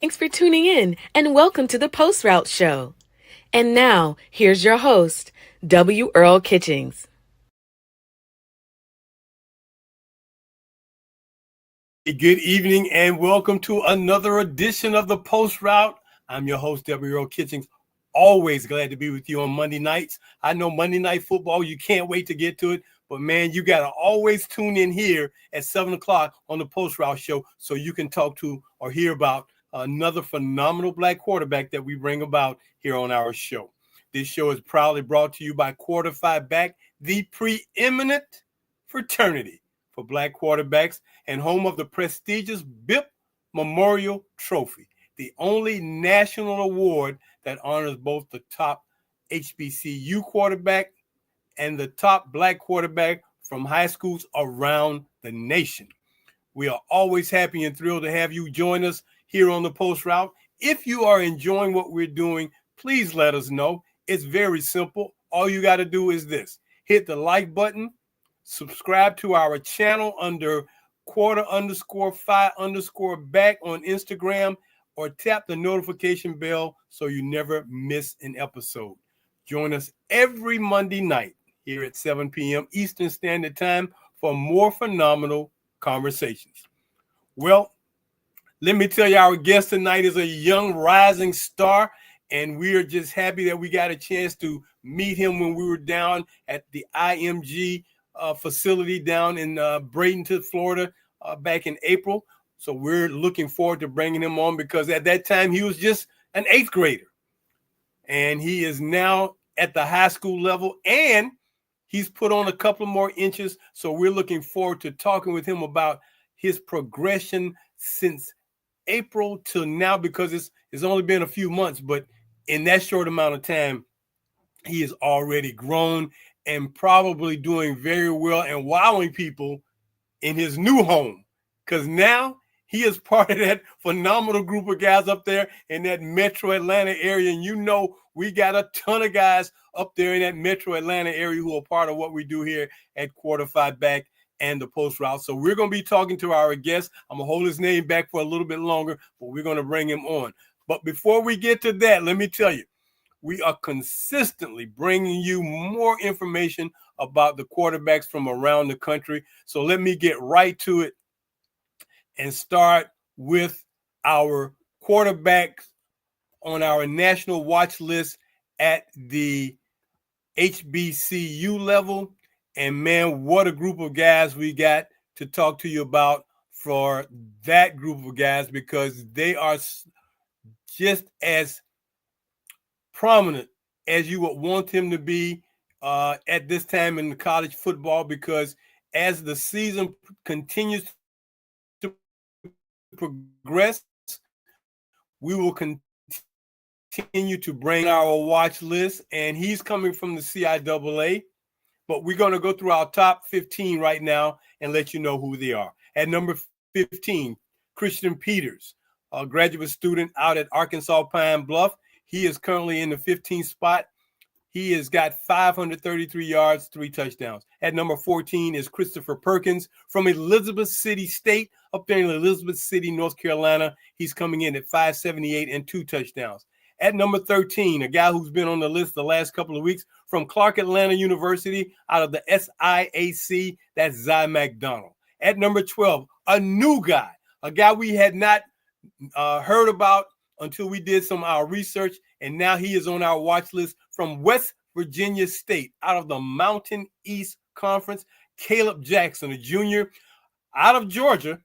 Thanks for tuning in and welcome to the Post Route Show. And now, here's your host, W. Earl Kitchings. Good evening and welcome to another edition of the Post Route. I'm your host, W. Earl Kitchings. Always glad to be with you on Monday nights. I know Monday Night Football, you can't wait to get to it. But, man, you got to always tune in here at 7 o'clock on the Post Route Show so you can talk to or hear about another phenomenal black quarterback that we bring about here on our show. This show is proudly brought to you by Quarterfied Back, the preeminent fraternity for black quarterbacks and home of the prestigious BIP Memorial Trophy, the only national award that honors both the top HBCU quarterback and the top black quarterback from high schools around the nation. We are always happy and thrilled to have you join us here on the Post Route. If you are enjoying what we're doing, please let us know. It's very simple. All you got to do is this: hit the like button, subscribe to our channel under quarter_5_back on Instagram, or tap the notification bell so you never miss an episode. Join us every Monday night here at 7 p.m. Eastern Standard Time for more phenomenal conversations. Well, let me tell you, our guest tonight is a young rising star, and we are just happy that we got a chance to meet him when we were down at the IMG facility down in Bradenton, Florida, back in April. So we're looking forward to bringing him on because at that time he was just an 8th grader. And he is now at the high school level, and he's put on a couple more inches. So we're looking forward to talking with him about his progression since April till now, because it's only been a few months, but in that short amount of time, he has already grown and probably doing very well and wowing people in his new home, because now he is part of that phenomenal group of guys up there in that Metro Atlanta area. And you know, we got a ton of guys up there in that Metro Atlanta area who are part of what we do here at Quarterfied Back and the Post Route. So we're going to be talking to our guest. I'm going to hold his name back for a little bit longer, but we're going to bring him on. But before we get to that, let me tell you, we are consistently bringing you more information about the quarterbacks from around the country. So let me get right to it and start with our quarterbacks on our national watch list at the HBCU level. And, man, what a group of guys we got to talk to you about for that group of guys, because they are just as prominent as you would want them to be at this time in the college football, because as the season continues to progress, we will continue to bring our watch list, and he's coming from the CIAA. But we're going to go through our top 15 right now and let you know who they are. At number 15, Christian Peters, a graduate student out at Arkansas Pine Bluff. He is currently in the 15th spot. He has got 533 yards, 3 touchdowns. At number 14 is Christopher Perkins from Elizabeth City State, up there in Elizabeth City, North Carolina. He's coming in at 578 and 2 touchdowns. At number 13, a guy who's been on the list the last couple of weeks, from Clark Atlanta University out of the SIAC, that's Zy McDonald. At number 12, a new guy, a guy we had not heard about until we did some of our research, and now he is on our watch list, from West Virginia State out of the Mountain East Conference, Caleb Jackson, a junior out of Georgia.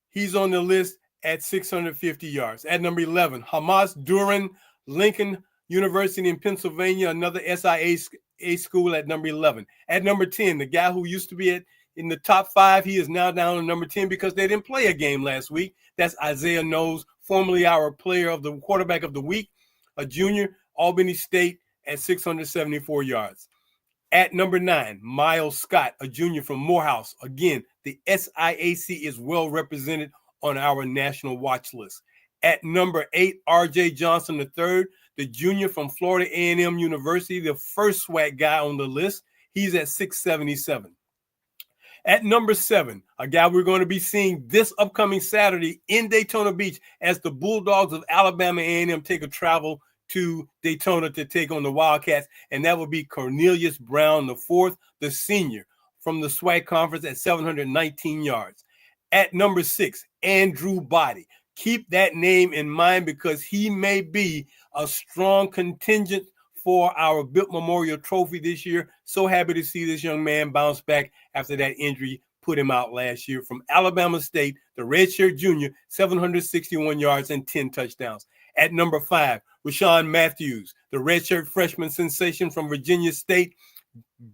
He's on the list at 650 yards. At number 11, Hamas Duran, Lincoln University in Pennsylvania, another SIA school, at number 11. At number 10, the guy who used to be in the top 5, he is now down to number 10 because they didn't play a game last week. That's Isaiah Knowles, formerly our player of the quarterback of the week, a junior, Albany State, at 674 yards. At number 9, Miles Scott, a junior from Morehouse. Again, the SIAC is well represented on our national watch list. At number 8, R.J. Johnson III, the junior from Florida A&M University, the first SWAC guy on the list. He's at 677. At number 7, a guy we're going to be seeing this upcoming Saturday in Daytona Beach as the Bulldogs of Alabama A&M take a travel to Daytona to take on the Wildcats, and that will be Cornelius Brown IV, the senior from the SWAC conference at 719 yards. At number 6, Andrew Body. Keep that name in mind because he may be a strong contingent for our Built Memorial Trophy this year. So happy to see this young man bounce back after that injury put him out last year. From Alabama State, the redshirt junior, 761 yards and 10 touchdowns. At number 5, Rashawn Matthews, the redshirt freshman sensation from Virginia State,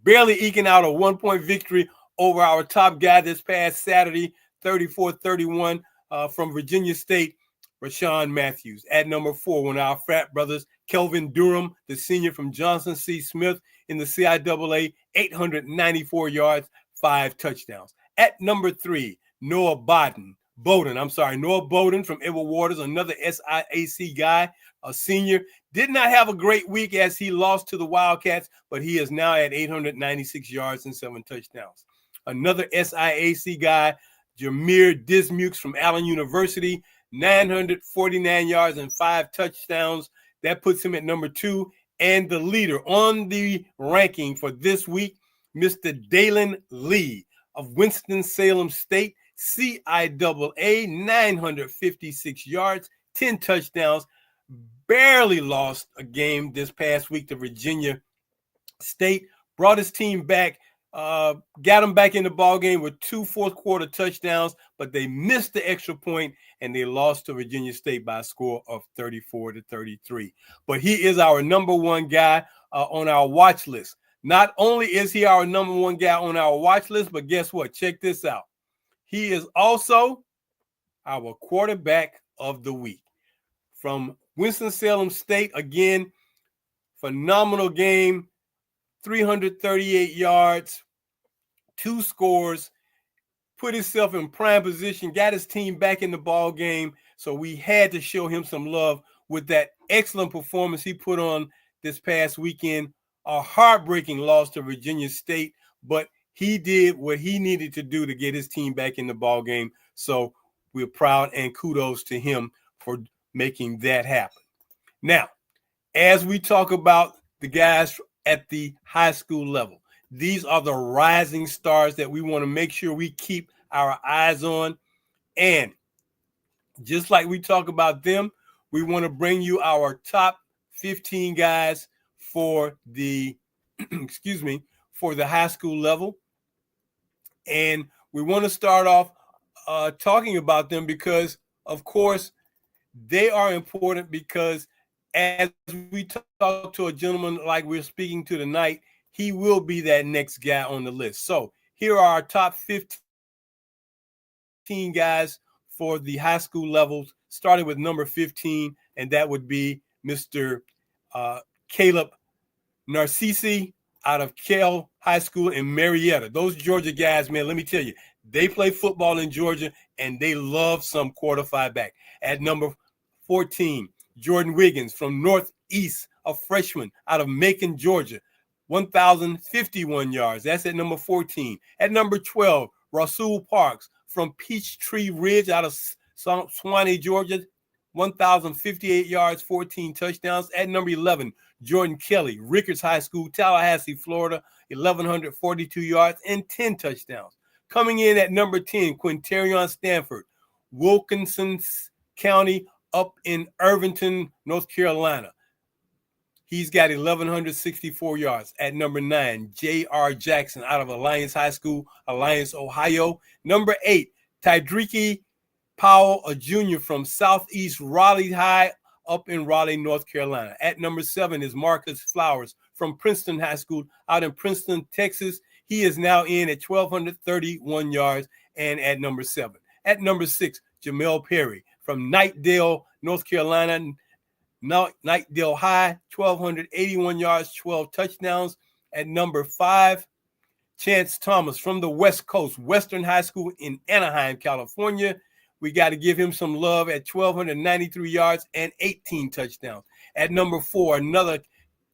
barely eking out a 1-point victory over our top guy this past Saturday, 34-31 from Virginia State, Rashawn Matthews. At number 4, one of our frat brothers, Kelvin Durham, the senior from Johnson C. Smith in the CIAA, 894 yards, 5 touchdowns. At number 3, Noah Bowden from Edward Waters, another SIAC guy, a senior. Did not have a great week as he lost to the Wildcats, but he is now at 896 yards and 7 touchdowns. Another SIAC guy, Jameer Dismukes from Allen University, 949 yards and 5 touchdowns. That puts him at number 2. And the leader on the ranking for this week, Mr. Dalen Lee of Winston-Salem State, CIAA, 956 yards, 10 touchdowns. Barely lost a game this past week to Virginia State. Brought his team back, got him back in the ball game with 2 fourth-quarter touchdowns, but they missed the extra point, and they lost to Virginia State by a score of 34-33. But he is our number 1 guy on our watch list. Not only is he our number 1 guy on our watch list, but guess what? Check this out. He is also our quarterback of the week. From Winston-Salem State, again, phenomenal game, 338 yards, 2 scores, put himself in prime position, got his team back in the ball game. So we had to show him some love with that excellent performance he put on this past weekend. A heartbreaking loss to Virginia State, but he did what he needed to do to get his team back in the ball game. So we're proud and kudos to him for making that happen. Now, as we talk about the guys at the high school level, these are the rising stars that we want to make sure we keep our eyes on. And just like we talk about them, we want to bring you our top 15 guys for the for the high school level. And we want to start off talking about them because, of course, they are important because as we talk to a gentleman like we're speaking to tonight, he will be that next guy on the list. So here are our top 15 guys for the high school levels, starting with number 15, and that would be Mr. Caleb Narcisi out of Kell High School in Marietta. Those Georgia guys, man, let me tell you, they play football in Georgia, and they love some quarterback back. At number 14, Jordan Wiggins from Northeast, a freshman out of Macon, Georgia, 1,051 yards. That's at number 14. At number 12, Rasul Parks from Peachtree Ridge out of Swanee, Georgia, 1,058 yards, 14 touchdowns. At number 11, Jordan Kelly, Rickards High School, Tallahassee, Florida, 1,142 yards and 10 touchdowns. Coming in at number 10, Quintarion Stanford, Wilkinson County up in Irvington, North Carolina. He's got 1,164 yards. At number 9, J.R. Jackson out of Alliance High School, Alliance, Ohio. Number 8, Tydriki Powell, a junior from Southeast Raleigh High up in Raleigh, North Carolina. At number 7 is Marcus Flowers from Princeton High School out in Princeton, Texas. He is now in at 1,231 yards and at number 7. At number 6, Jamel Perry from Knightdale, North Carolina. Knightdale High, 1,281 yards, 12 touchdowns. At number 5, Chance Thomas from the West Coast, Western High School in Anaheim, California. We got to give him some love at 1,293 yards and 18 touchdowns. At number 4, another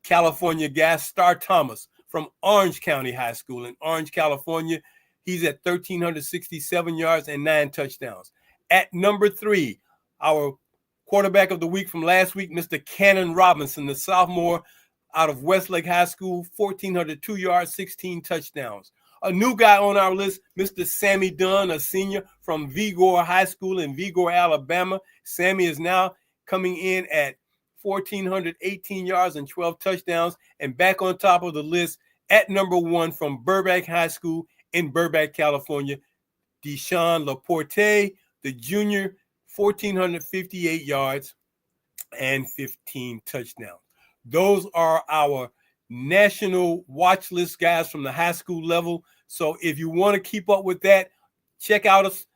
California guy, Star Thomas from Orange County High School in Orange, California. He's at 1,367 yards and 9 touchdowns. At number 3, our quarterback of the week from last week, Mr. Cannon Robinson, the sophomore out of Westlake High School, 1,402 yards, 16 touchdowns. A new guy on our list, Mr. Sammy Dunn, a senior from Vigor High School in Vigor, Alabama. Sammy is now coming in at 1,418 yards and 12 touchdowns. And back on top of the list at number 1 from Burbank High School in Burbank, California, Deshaun Laporte, the junior, 1,458 yards and 15 touchdowns. Those are our national watch list guys from the high school level. So if you want to keep up with that, check out us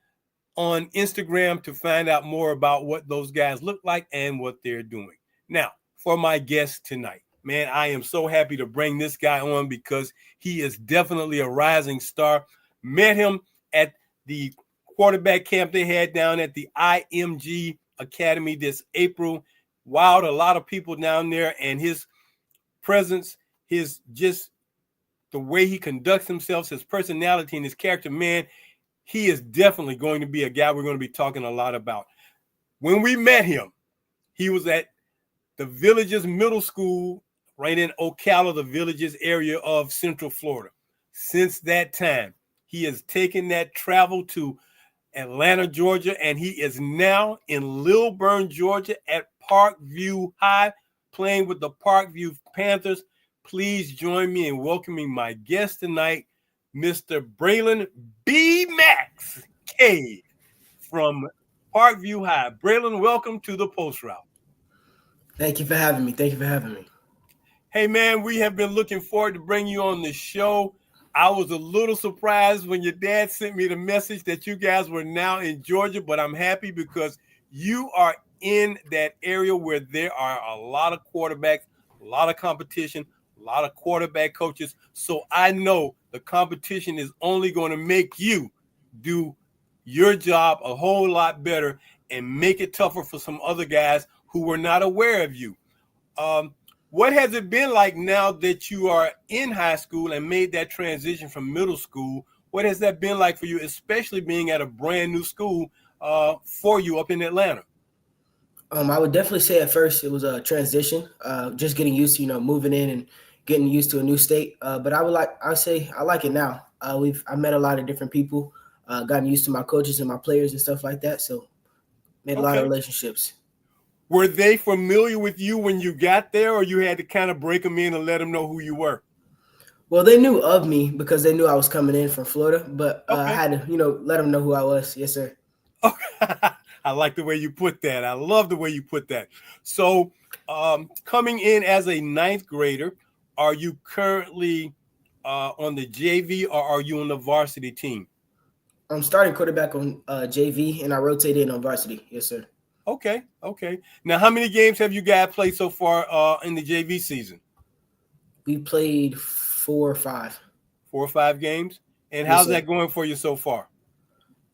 on Instagram to find out more about what those guys look like and what they're doing. Now, for my guest tonight, man, I am so happy to bring this guy on because he is definitely a rising star. Met him at the quarterback camp they had down at the IMG Academy this April. Wowed a lot of people down there, and his presence, his just the way he conducts himself, his personality and his character, man, he is definitely going to be a guy we're going to be talking a lot about. When we met him, he was at the Villages Middle School right in Ocala, the Villages area of Central Florida. Since that time, he has taken that travel to Atlanta, Georgia, and he is now in Lilburn, Georgia at Parkview High, playing with the Parkview Panthers. Please join me in welcoming my guest tonight, Mr. Braylon B. Max K from Parkview High. Braylon, welcome to the Post Route. Thank you for having me. Hey, man, we have been looking forward to bring you on the show. I was a little surprised when your dad sent me the message that you guys were now in Georgia, but I'm happy because you are in that area where there are a lot of quarterbacks, a lot of competition, a lot of quarterback coaches. So I know the competition is only going to make you do your job a whole lot better and make it tougher for some other guys who were not aware of you. What has it been like now that you are in high school and made that transition from middle school? What has that been like for you, especially being at a brand new school for you up in Atlanta? I would definitely say at first it was a transition, just getting used to, moving in and getting used to a new state. But I'd say I like it now. I met a lot of different people, gotten used to my coaches and my players and stuff like that. So made a lot of relationships. Were they familiar with you when you got there, or you had to kind of break them in and let them know who you were? Well, they knew of me because they knew I was coming in from Florida, but I had to, let them know who I was. Yes, sir. I like the way you put that. I love the way you put that. So coming in as a ninth grader, are you currently on the JV or are you on the varsity team? I'm starting quarterback on JV, and I rotate in on varsity. Yes, sir. Okay. Now, how many games have you guys played so far in the JV season? We played 4 or 5. 4 or 5 games? And Yes, how's sir. that going for you so far?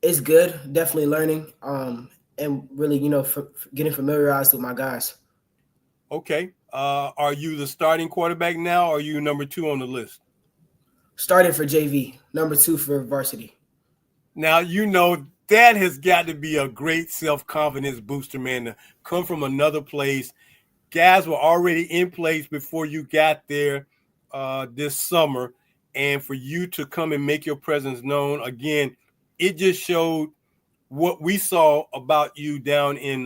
It's good. Definitely learning and really, getting familiarized with my guys. Okay. Are you the starting quarterback now, or are you number 2 on the list? Starting for JV, number 2 for varsity. Now, that has got to be a great self-confidence booster, man, to come from another place. Guys were already in place before you got there this summer, and for you to come and make your presence known, again, it just showed what we saw about you down in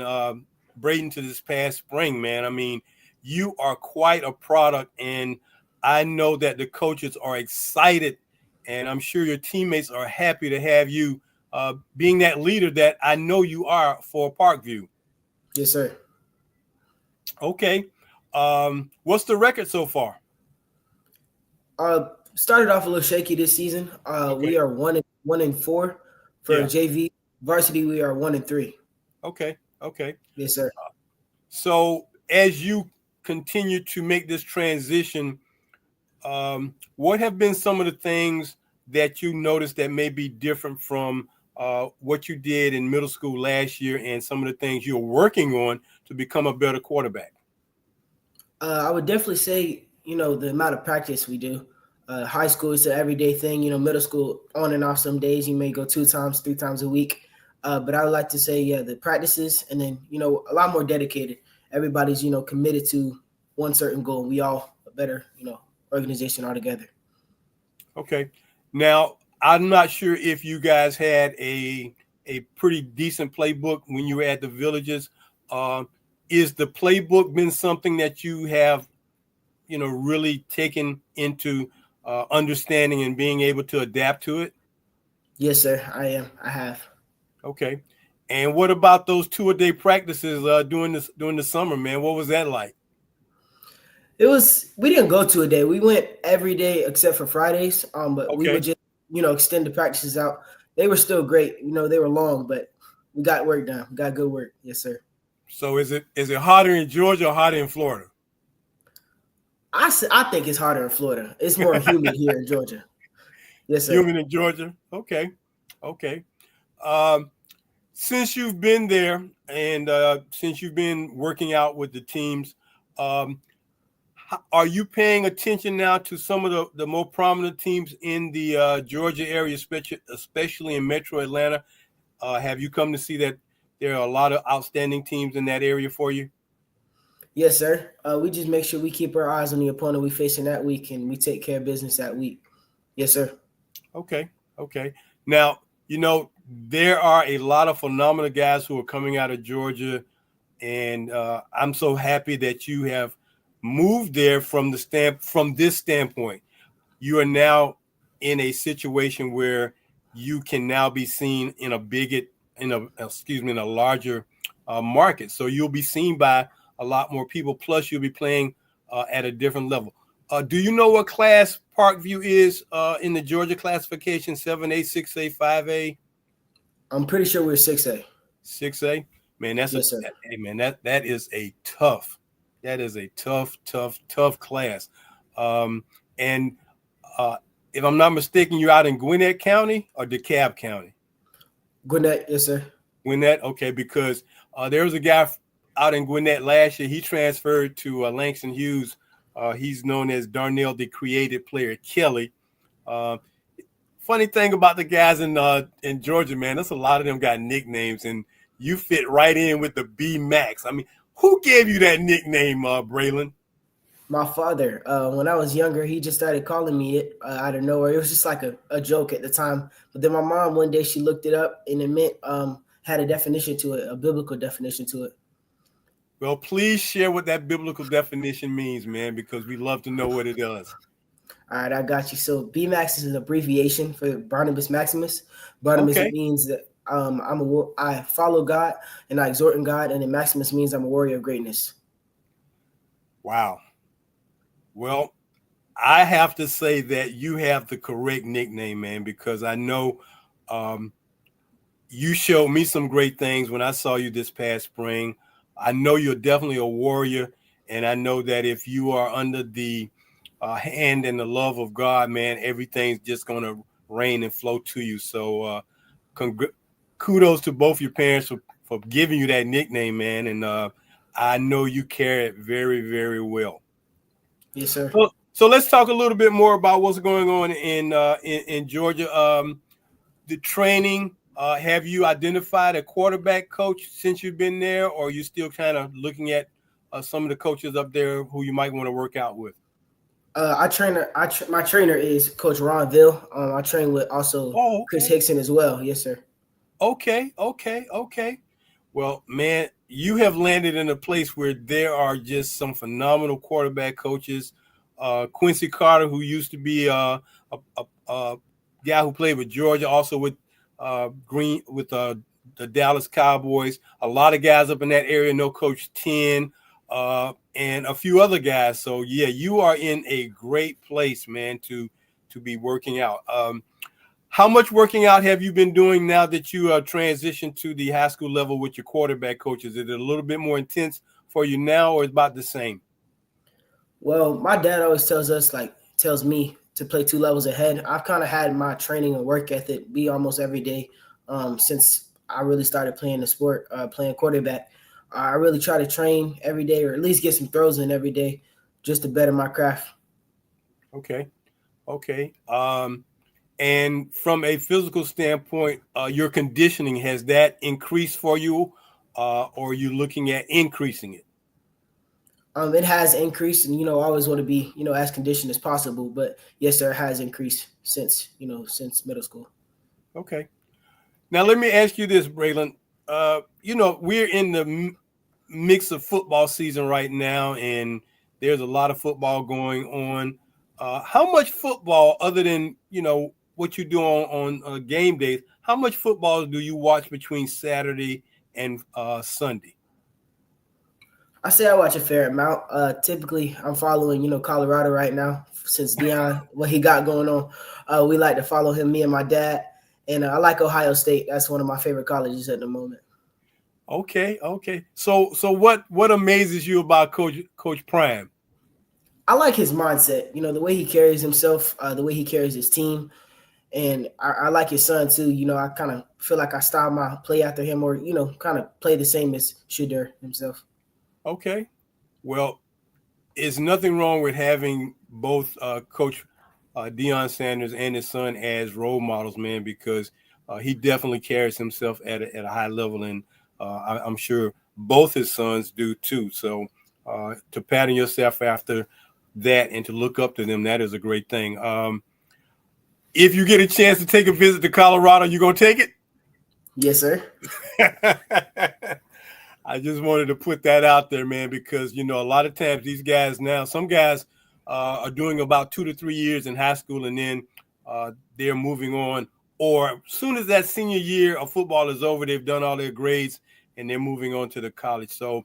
Bradenton this past spring, man. I mean, you are quite a product, and I know that the coaches are excited, and I'm sure your teammates are happy to have you being that leader that I know you are for Parkview. Yes, sir. Okay. What's the record so far? Started off a little shaky this season. Okay. We are 1-4 for JV. Varsity, we are 1-3. Okay. Yes, sir. So as you continue to make this transition, what have been some of the things that you noticed that may be different from what you did in middle school last year and some of the things you're working on to become a better quarterback? I would definitely say, the amount of practice we do. High school is an everyday thing. Middle school on and off some days. You may go 2 times, 3 times a week. But I would like to say, yeah, the practices and then, a lot more dedicated. Everybody's, committed to one certain goal. We all a better, organization altogether. Okay. Now, I'm not sure if you guys had a pretty decent playbook when you were at the Villages. Is the playbook been something that you have, really taken into understanding and being able to adapt to it? Yes, sir. I have. Okay. And what about those 2-a-day practices during the summer, man? What was that like? We didn't go 2 a day. We went every day except for Fridays. But we would Okay. just, extend the practices out. They were still great. They were long, but we got work done. We got good work. Yes, sir. So is it hotter in Georgia or hotter in Florida? I think it's harder in Florida. It's more humid here in Georgia. Yes, sir. Humid in Georgia? Okay. Okay. Since you've been there and since you've been working out with the teams, are you paying attention now to some of the more prominent teams in the Georgia area, especially in Metro Atlanta? Have you come to see that there are a lot of outstanding teams in that area for you? Yes, sir. We just make sure we keep our eyes on the opponent we facing that week, and we take care of business that week. Yes, sir. Okay. Okay. Now, there are a lot of phenomenal guys who are coming out of Georgia, and I'm so happy that you have moved there from this standpoint. You are now in a situation where you can now be seen in a larger market. So you'll be seen by a lot more people. Plus, you'll be playing at a different level. Do you know what class Parkview is in the Georgia classification? 7A, 6A, 5A? I'm pretty sure we're 6A. 6A? Man, Yes, sir. hey man, that is a tough class. And if I'm not mistaken, you're out in Gwinnett County or DeKalb County? Gwinnett, yes, sir. Gwinnett, okay, because there was a guy out in Gwinnett last year. He transferred to Langston Hughes. He's known as Darnell the Creative Player Kelly. Funny thing about the guys in Georgia, man, that's a lot of them got nicknames, and you fit right in with the B Max. I mean, who gave you that nickname, Braylon? My father, when I was younger, he just started calling me it out of nowhere. It was just like a joke at the time. But then my mom, one day, she looked it up, and it meant had a definition to it, a biblical definition to it. Well, please share what that biblical definition means, man, because we love to know what it does. All right, I got you. So BMAX is an abbreviation for Barnabas Maximus. Barnabas means that I follow God and I exhort in God, and then Maximus means I'm a warrior of greatness. Wow. Well, I have to say that you have the correct nickname, man, because I know you showed me some great things when I saw you this past spring. I know you're definitely a warrior, and I know that if you are under the hand and the love of God, man, everything's just going to rain and flow to you. So kudos to both your parents for giving you that nickname, man, and I know you carry it very, very well. Yes, sir. So let's talk a little bit more about what's going on in Georgia. The training. Have you identified a quarterback coach since you've been there, or are you still kind of looking at some of the coaches up there who you might want to work out with? My trainer is Coach Ron Ville. I train with also Chris Hickson as well. Yes, sir. Okay. Well, man, you have landed in a place where there are just some phenomenal quarterback coaches. Quincy Carter, who used to be a guy who played with Georgia, also with the Dallas Cowboys. A lot of guys up in that area know Coach Ten and a few other guys. So yeah, you are in a great place, man, to be working out. How much working out have you been doing now that you transitioned to the high school level with your quarterback coaches? Is it a little bit more intense for you now, or is it about the same? Well, my dad always tells me to play 2 levels ahead. I've kind of had my training and work ethic be almost every day since I really started playing the sport, playing quarterback. I really try to train every day, or at least get some throws in every day, just to better my craft. Okay. Okay. And from a physical standpoint, your conditioning, has that increased for you, or are you looking at increasing it? It has increased, and I always want to be as conditioned as possible. But yes, sir, it has increased since middle school. Okay. Now let me ask you this, Braylon. We're in the mix of football season right now, and there's a lot of football going on. How much football, other than what you do on game days, how much football do you watch between Saturday and Sunday? I say I watch a fair amount. Typically, I'm following Colorado right now since Dion what he got going on. We like to follow him, me and my dad, and I like Ohio State. That's one of my favorite colleges at the moment. Okay, okay. So what amazes you about Coach Prime? I like his mindset. The way he carries himself, the way he carries his team, and I like his son too. I kind of feel like I style my play after him, or kind of play the same as Shooter himself. Okay. Well, there's nothing wrong with having both Coach Deion Sanders and his son as role models, man, because he definitely carries himself at a high level, and I'm sure both his sons do too. So to pattern yourself after that and to look up to them, that is a great thing. If you get a chance to take a visit to Colorado, you gonna take it? Yes, sir. I just wanted to put that out there, man, because a lot of times these guys now, some guys are doing about 2 to 3 years in high school, and then they're moving on. Or as soon as that senior year of football is over, they've done all their grades and they're moving on to the college. So,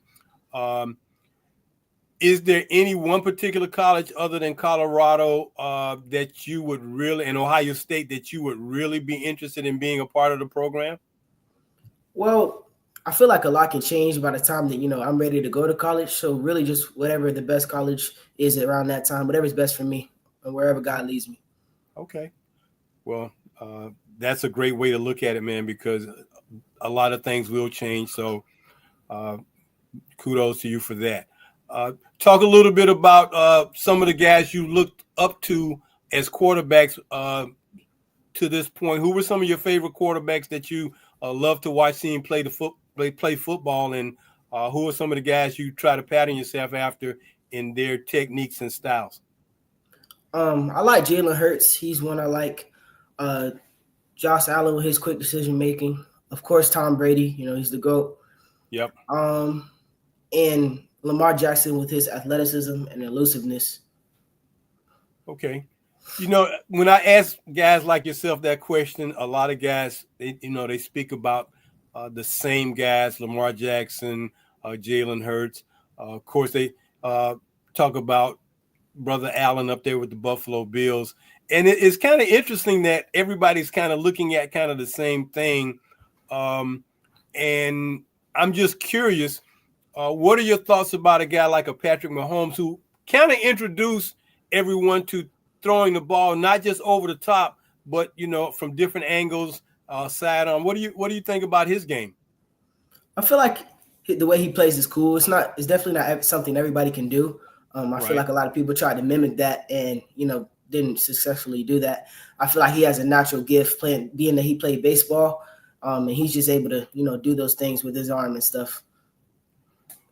is there any one particular college other than Colorado that you would really, and Ohio State, that you would really be interested in being a part of the program? Well, I feel like a lot can change by the time that I'm ready to go to college. So really, just whatever the best college is around that time, whatever's best for me, and wherever God leads me. Okay. Well, that's a great way to look at it, man, because a lot of things will change. So uh, kudos to you for that. Talk a little bit about some of the guys you looked up to as quarterbacks to this point. Who were some of your favorite quarterbacks that you love to watch seeing play football, and who are some of the guys you try to pattern yourself after in their techniques and styles? I like Jalen Hurts. He's one I like. Uh, Josh Allen with his quick decision making. Of course, Tom Brady. He's the GOAT. Yep. And Lamar Jackson with his athleticism and elusiveness. Okay. When I ask guys like yourself that question, a lot of guys, they speak about the same guys, Lamar Jackson, Jalen Hurts. Of course, they talk about Brother Allen up there with the Buffalo Bills. And it's kind of interesting that everybody's kind of looking at kind of the same thing. And I'm just curious, what are your thoughts about a guy like a Patrick Mahomes, who kind of introduced everyone to throwing the ball not just over the top, but from different angles, sidearm? What do you think about his game? I feel like the way he plays is cool. It's definitely not something everybody can do. I feel like a lot of people tried to mimic that and didn't successfully do that. I feel like he has a natural gift being that he played baseball, and he's just able to do those things with his arm and stuff.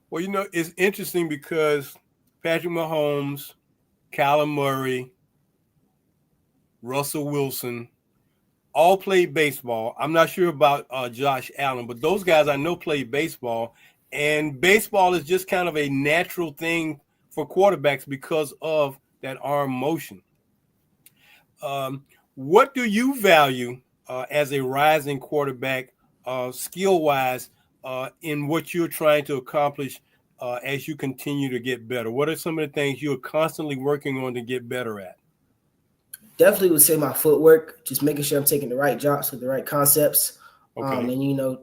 Well, it's interesting because Patrick Mahomes, Kyler Murray, Russell Wilson all played baseball. I'm not sure about Josh Allen, but those guys I know played baseball. And baseball is just kind of a natural thing for quarterbacks because of that arm motion. What do you value as a rising quarterback, skill-wise, in what you're trying to accomplish as you continue to get better? What are some of the things you're constantly working on to get better at? Definitely would say my footwork, just making sure I'm taking the right drops with the right concepts, Okay. and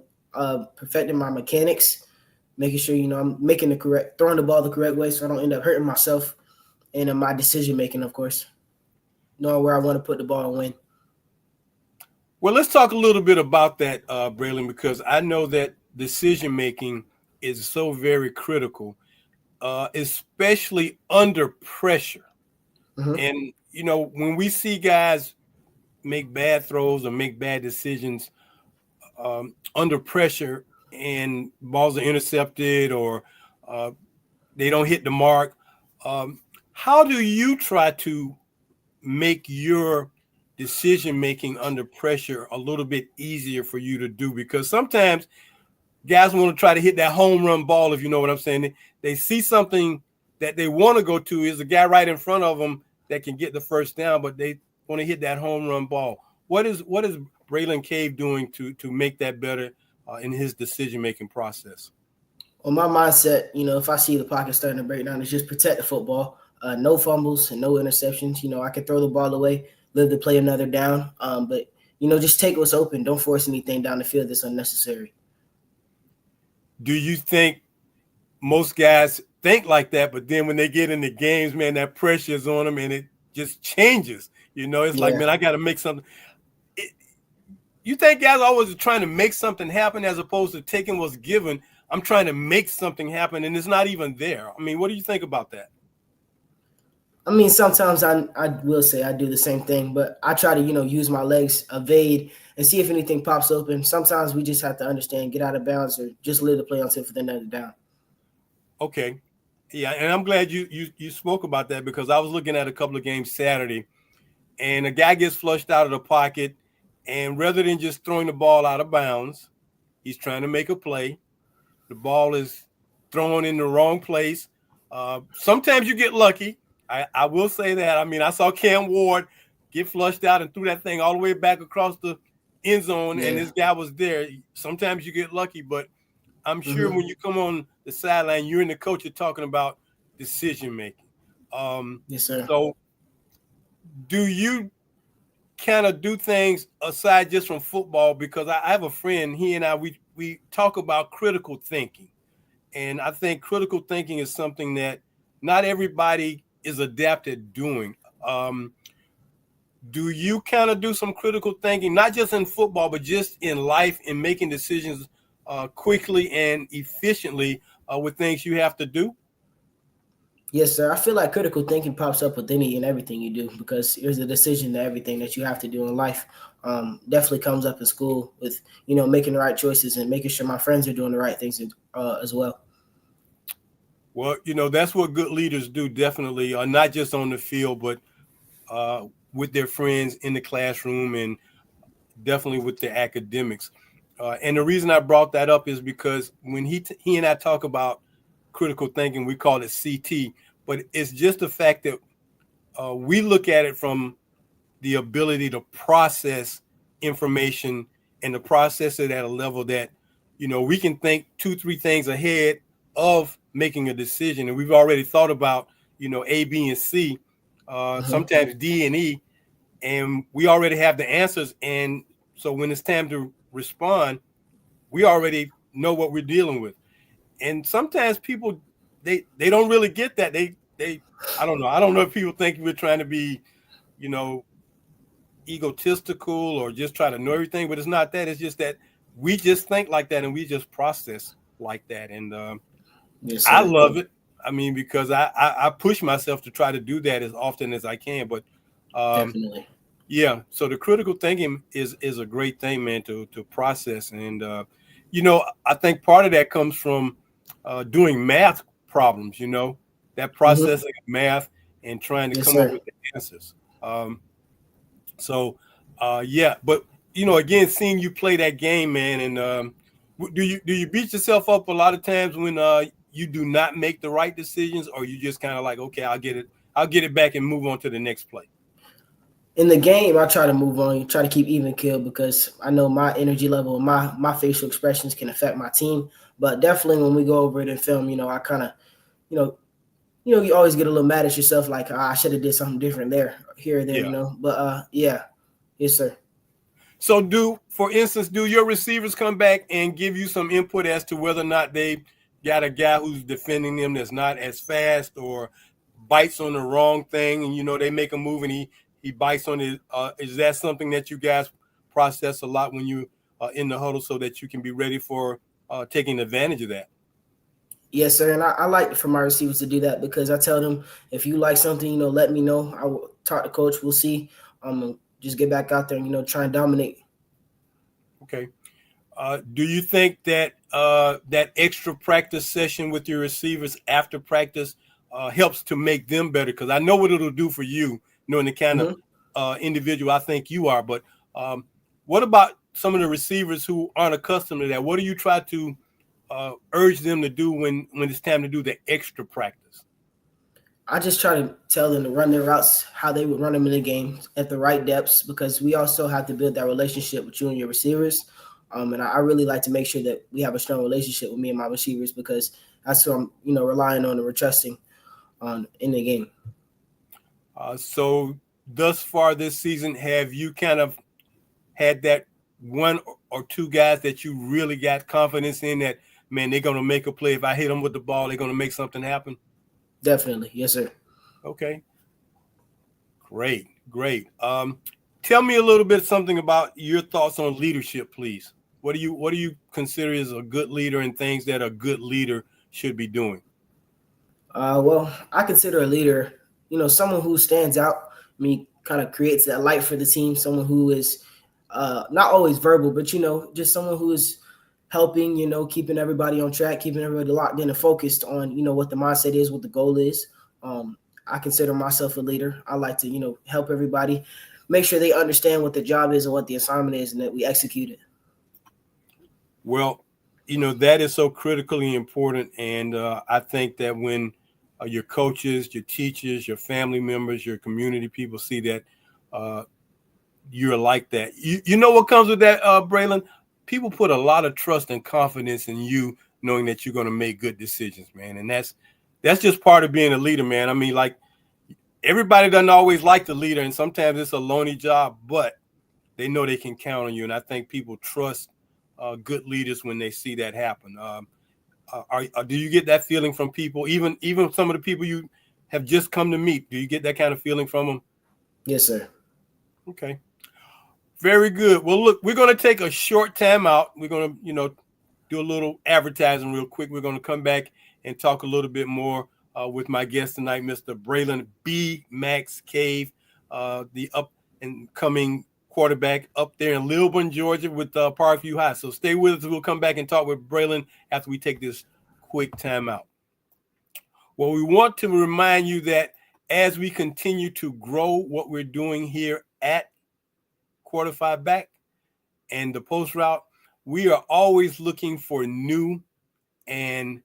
perfecting my mechanics, making sure I'm throwing the ball the correct way, so I don't end up hurting myself, and in my decision making, of course, knowing where I want to put the ball and when. Well, let's talk a little bit about that, Braylon, because I know that decision making is so very critical, especially under pressure. Mm-hmm. And when we see guys make bad throws or make bad decisions under pressure and balls are intercepted or they don't hit the mark, how do you try to make your decision making under pressure a little bit easier for you to do? Because sometimes guys want to try to hit that home run ball, if you know what I'm saying. They see something that they want to go to, is a guy right in front of them that can get the first down, but they want to hit that home run ball. What is Braylon Cave doing to make that better in his decision making process? Well, my mindset, if I see the pocket starting to break down, is just protect the football. No fumbles and no interceptions. I can throw the ball away, live to play another down. But just take what's open. Don't force anything down the field that's unnecessary. Do you think most guys think like that, but then when they get in the games, man, that pressure is on them and it just changes? It's like, man, I got to make something. You think guys always are trying to make something happen as opposed to taking what's given? I'm trying to make something happen, and it's not even there. I mean, what do you think about that? I mean, sometimes I will say I do the same thing, but I try to, use my legs, evade, and see if anything pops open. Sometimes we just have to understand, get out of bounds, or just live the play until for the another down. Okay. Yeah, and I'm glad you spoke about that, because I was looking at a couple of games Saturday, and a guy gets flushed out of the pocket, and rather than just throwing the ball out of bounds, he's trying to make a play. The ball is thrown in the wrong place. Sometimes you get lucky. I will say that. I mean, I saw Cam Ward get flushed out and threw that thing all the way back across the end zone, and this guy was there. Sometimes you get lucky, but I'm sure when you come on the sideline, you and the coach are talking about decision making. Yes, sir. So do you kind of do things aside just from football? Because I have a friend, he and I, we talk about critical thinking. And I think critical thinking is something that not everybody is adept at doing. Do you kind of do some critical thinking, not just in football, but just in life, in making decisions quickly and efficiently with things you have to do? Yes, sir. I feel like critical thinking pops up with any and everything you do, because there's a decision to everything that you have to do in life. Definitely comes up in school with, making the right choices and making sure my friends are doing the right things as well. Well, that's what good leaders do, definitely, not just on the field, but with their friends in the classroom and definitely with their academics. And the reason I brought that up is because when he and I talk about critical thinking, we call it CT, but it's just the fact that we look at it from the ability to process information and to process it at a level that, we can think 2-3 things ahead of making a decision. And we've already thought about, A, B, and C, sometimes D and E, and we already have the answers. And so when it's time to respond, we already know what we're dealing with. And sometimes people, they don't really get that. They I don't know. I don't know if people think we're trying to be, egotistical or just try to know everything, but it's not that. It's just that we just think like that and we just process like that. And Yes, I love it. I mean, because I push myself to try to do that as often as I can. But definitely. yeah, so the critical thinking is a great thing, man, to process. And I think part of that comes from doing math problems, that processing of math and trying to come up with the answers. Yeah, but again, seeing you play that game, man, and do you beat yourself up a lot of times when you do not make the right decisions, or you just kind of like, okay, I'll get it back and move on to the next play? In the game, I try to move on, try to keep even keel, because I know my energy level and my facial expressions can affect my team. But definitely when we go over it in film, I kind of, you always get a little mad at yourself, like, I should have did something different here or there, But yeah, yes, sir. So for instance, do your receivers come back and give you some input as to whether or not they got a guy who's defending them that's not as fast or bites on the wrong thing, and they make a move and he bites on it? Is that something that you guys process a lot when you in the huddle, so that you can be ready for taking advantage of that? Yes, sir. And I like for my receivers to do that, because I tell them, if you like something, let me know. talk to coach. We'll see. Just get back out there and try and dominate. Okay. Do you think that that extra practice session with your receivers after practice helps to make them better? Because I know what it'll do for you, knowing the kind Mm-hmm. of individual I think you are. But what about some of the receivers who aren't accustomed to that? What do you try to urge them to do when it's time to do the extra practice? I just try to tell them to run their routes how they would run them in the game at the right depths, because we also have to build that relationship with you and your receivers. And I really like to make sure that we have a strong relationship with me and my receivers, because that's who I'm relying on and we're trusting on in the game. So thus far this season, have you kind of had that one or two guys that you really got confidence in that, man, they're going to make a play. If I hit them with the ball, they're going to make something happen? Definitely. Yes, sir. Okay. Great. Tell me a little bit something about your thoughts on leadership, please. What do you consider as a good leader and things that a good leader should be doing? Well, I consider a leader, someone who stands out. I mean, kind of creates that light for the team. Someone who is not always verbal, but just someone who is helping, keeping everybody on track, keeping everybody locked in and focused on, what the mindset is, what the goal is. I consider myself a leader. I like to, help everybody, make sure they understand what the job is and what the assignment is, and that we execute it. Well, that is so critically important. And I think that when your coaches, your teachers, your family members, your community people see that you're like that, you know what comes with that, Braylon? People put a lot of trust and confidence in you, knowing that you're going to make good decisions, man. And that's just part of being a leader, man. I mean, like, everybody doesn't always like the leader, and sometimes it's a lonely job, but they know they can count on you. And I think people trust good leaders when they see that happen. Do you get that feeling from people, even some of the people you have just come to meet? Do you get that kind of feeling from them? Yes, sir. Okay. Very good. Well, look, we're going to take a short time out. We're going to, do a little advertising real quick. We're going to come back and talk a little bit more with my guest tonight, Mr. Braylon B. Max Cave, the up and coming quarterback up there in Lilburn, Georgia with Parkview High. So stay with us. We'll come back and talk with Braylon after we take this quick time out. Well, we want to remind you that as we continue to grow what we're doing here at Quarterfive Back and the Post Route, we are always looking for new and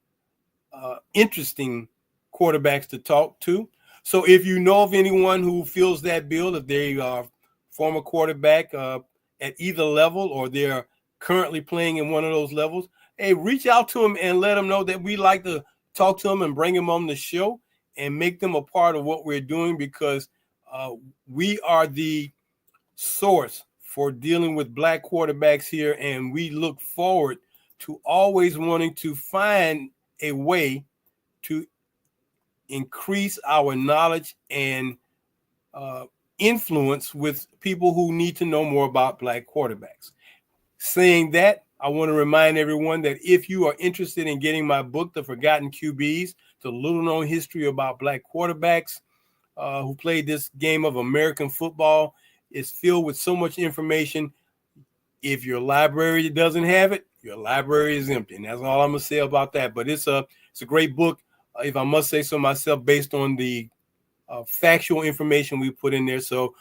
interesting quarterbacks to talk to. So if you know of anyone who fills that bill, if they are former quarterback at either level or they're currently playing in one of those levels, hey, reach out to them and let them know that we like to talk to them and bring them on the show and make them a part of what we're doing, because we are the source for dealing with black quarterbacks here, and we look forward to always wanting to find a way to increase our knowledge and influence with people who need to know more about black quarterbacks. Saying that, I want to remind everyone that if you are interested in getting my book, The Forgotten QBs, the little known history about black quarterbacks who played this game of American football, is filled with so much information. If your library doesn't have it, your library is empty. And that's all I'm going to say about that. But it's a great book, if I must say so myself, based on the factual information we put in there. So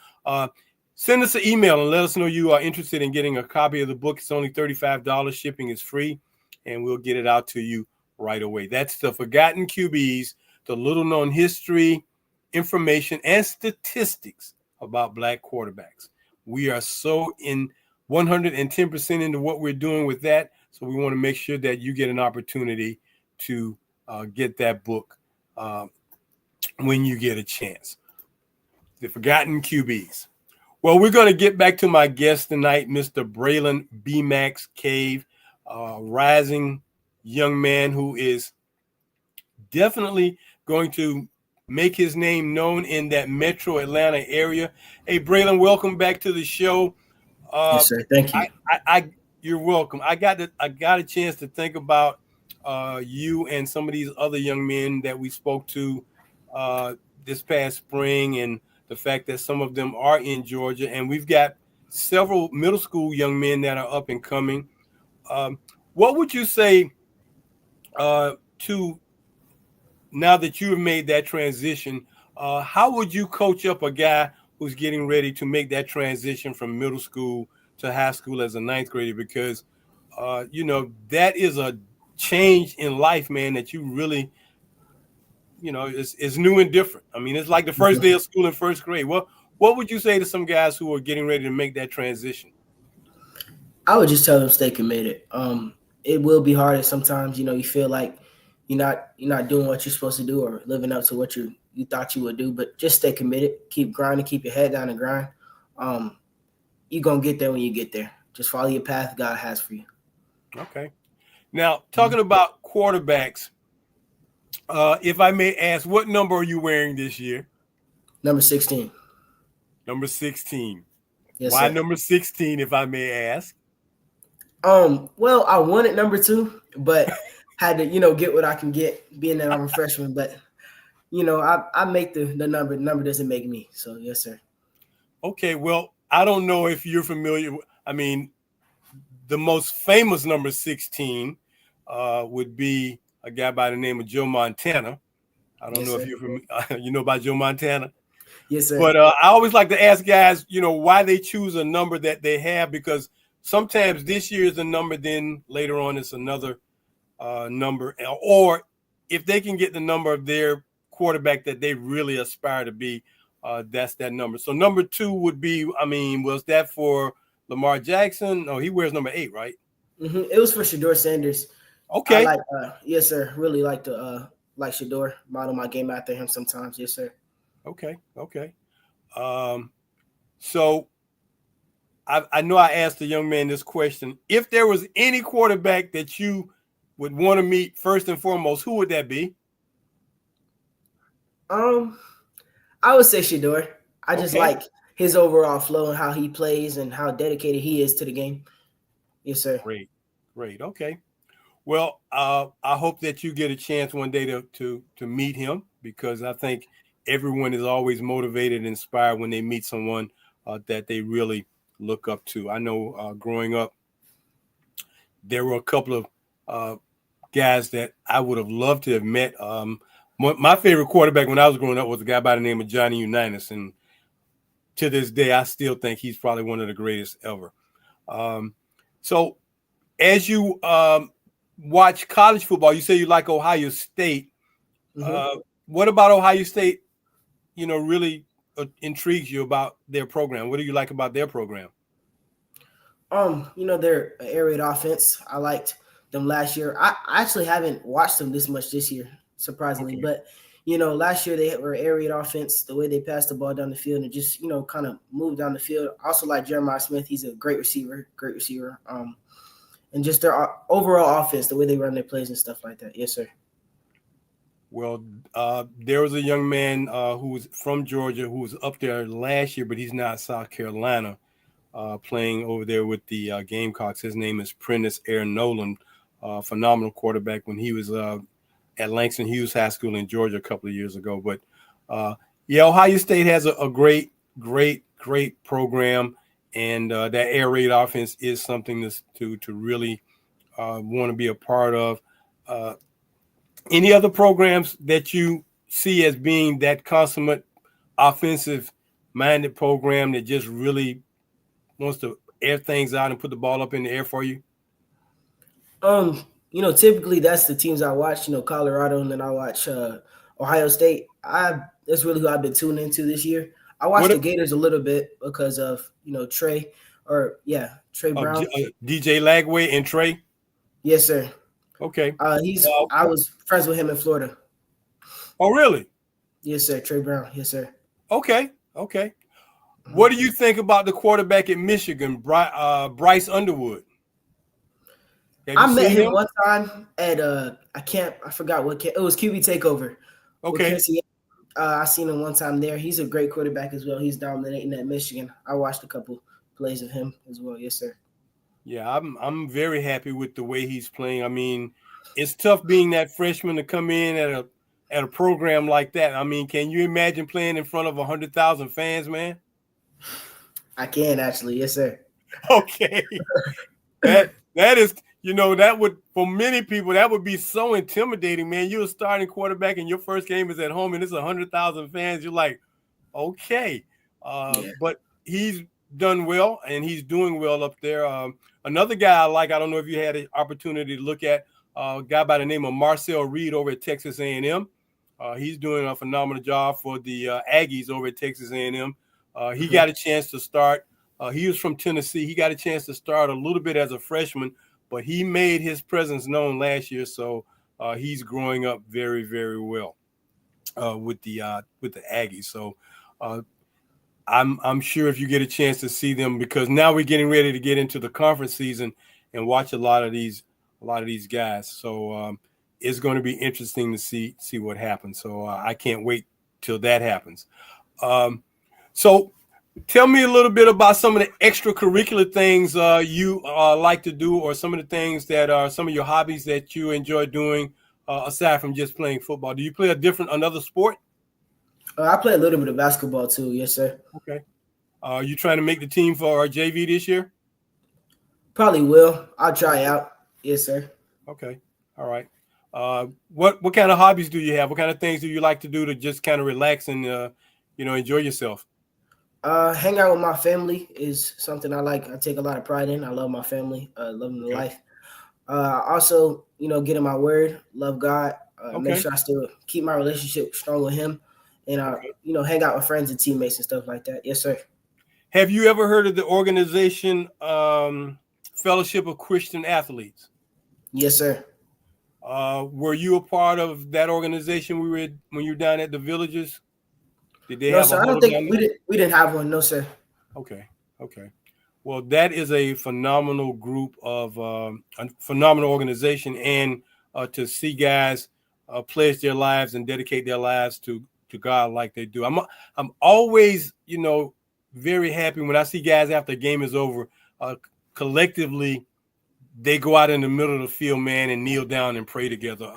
send us an email and let us know you are interested in getting a copy of the book. It's only $35. Shipping is free, and we'll get it out to you right away. That's The Forgotten QBs, the little known history, information, and statistics about black quarterbacks. We are so in 110% into what we're doing with that. So we want to make sure that you get an opportunity to get that book when you get a chance. The Forgotten QBs. Well, we're going to get back to my guest tonight, Mr. Braylon B. Max Cave, rising young man who is definitely going to make his name known in that metro Atlanta area. Hey, Braylon, welcome back to the show. Yes, sir. Thank you. You're welcome. I got a chance to think about you and some of these other young men that we spoke to this past spring, and the fact that some of them are in Georgia, and we've got several middle school young men that are up and coming. What would you say to now that you have made that transition? How would you coach up a guy who's getting ready to make that transition from middle school to high school as a ninth grader? Because that is a change in life, man, that you really, is new and different. I mean, it's like the first day of school in first grade. What would you say to some guys who are getting ready to make that transition? I would just tell them stay committed. It will be hard sometimes. You feel like you're not doing what you're supposed to do or living up to what you thought you would do. But just stay committed. Keep grinding. Keep your head down and grind. You're gonna get there when you get there. Just follow your path God has for you. Okay. Now, talking about quarterbacks, if I may ask, what number are you wearing this year? Number 16. Number 16. Yes, Why sir. number 16, if I may ask? Well, I wanted number 2, but had to, get what I can get, being that I'm a freshman. But, I make the number. The number doesn't make me. So, yes, sir. Okay, well, I don't know if you're familiar. I mean, the most famous number 16 would be a guy by the name of Joe Montana. I don't know if you're familiar. You know about Joe Montana? Yes, sir. But I always like to ask guys, why they choose a number that they have, because sometimes this year is a number, then later on it's another number. Or if they can get the number of their quarterback that they really aspire to be, that's that number. So number 2 would be, was that for Lamar Jackson? No, he wears number 8, right? Mm-hmm. It was for Shador Sanders. Okay. I yes, sir. Really like to like Shador. Model my game after him sometimes. Yes, sir. Okay. So I know I asked the young man this question. If there was any quarterback that you would want to meet first and foremost, who would that be? I would say Shador. I just like his overall flow and how he plays and how dedicated he is to the game. Yes, sir. Great. Okay. Well, I hope that you get a chance one day to meet him, because I think everyone is always motivated and inspired when they meet someone that they really look up to. I know growing up, there were a couple of guys that I would have loved to have met. My favorite quarterback when I was growing up was a guy by the name of Johnny Unitas, and to this day, I still think he's probably one of the greatest ever. So as you watch college football, you say you like Ohio State. Mm-hmm. What about Ohio State, really intrigues you about their program? What do you like about their program? They're an air raid offense. I liked them last year. I actually haven't watched them this much this year, surprisingly. Okay. But, last year they were air raid offense, the way they passed the ball down the field and just, kind of moved down the field. I also like Jeremiah Smith. He's a great receiver. And just their overall offense, the way they run their plays and stuff like that. Yes, sir. Well, there was a young man who was from Georgia who was up there last year, but he's now in South Carolina playing over there with the Gamecocks. His name is Prentice Air Nolan, phenomenal quarterback when he was at Langston Hughes High School in Georgia a couple of years ago. But, Ohio State has a great program. And that air raid offense is something to really want to be a part of. Any other programs that you see as being that consummate offensive-minded program that just really wants to air things out and put the ball up in the air for you? Typically that's the teams I watch. Colorado, and then I watch Ohio State. That's really who I've been tuning into this year. I watched the Gators a little bit because of, Trey Brown. DJ Lagway and Trey? Yes, sir. Okay. I was friends with him in Florida. Oh, really? Yes, sir. Trey Brown. Yes, sir. Okay. What do you think about the quarterback at Michigan, Bryce Underwood? I met him one time at I forgot what camp. It was QB Takeover. Okay. I seen him one time there. He's a great quarterback as well. He's dominating at Michigan. I watched a couple plays of him as well. Yes, sir. Yeah, I'm very happy with the way he's playing. I mean, it's tough being that freshman to come in at at a program like that. I mean, can you imagine playing in front of 100,000 fans, man? I can actually, yes, sir. Okay, that is, that would, for many people, that would be so intimidating, man. You're a starting quarterback and your first game is at home and it's 100,000 fans. You're like, okay, Yeah. but he's done well and he's doing well up there. Another guy I like, I don't know if you had an opportunity to look at, a guy by the name of Marcel Reed over at Texas A&M. He's doing a phenomenal job for the Aggies over at Texas A&M. He got a chance to start. He was from Tennessee. He got a chance to start a little bit as a freshman, but he made his presence known last year. So he's growing up very, very well with the Aggies. So I'm sure if you get a chance to see them, because now we're getting ready to get into the conference season and watch a lot of these guys. So it's going to be interesting to see what happens. So I can't wait till that happens. So tell me a little bit about some of the extracurricular things you like to do, or some of the things that are some of your hobbies that you enjoy doing aside from just playing football. Do you play another sport? I play a little bit of basketball too. Yes, sir. Okay. Are you trying to make the team for our JV this year? Probably will. I'll try out. Yes, sir. Okay. All right. What kind of hobbies do you have? What kind of things do you like to do to just kind of relax and enjoy yourself? Hang out with my family is something I like. I take a lot of pride in. I love my family. Loving the life. Also, get in my word, love God. Make sure I still keep my relationship strong with Him, and hang out with friends and teammates and stuff like that. Yes, sir. Have you ever heard of the organization Fellowship of Christian Athletes? Yes, sir. Were you a part of that organization when you were down at the Villages? Did they no, have sir. a I don't think we didn't have one. No, sir. Okay. Well, that is a phenomenal group of a phenomenal organization, and to see guys pledge their lives and dedicate their lives to God like they do. I'm always, very happy when I see guys after the game is over, collectively, they go out in the middle of the field, man, and kneel down and pray together.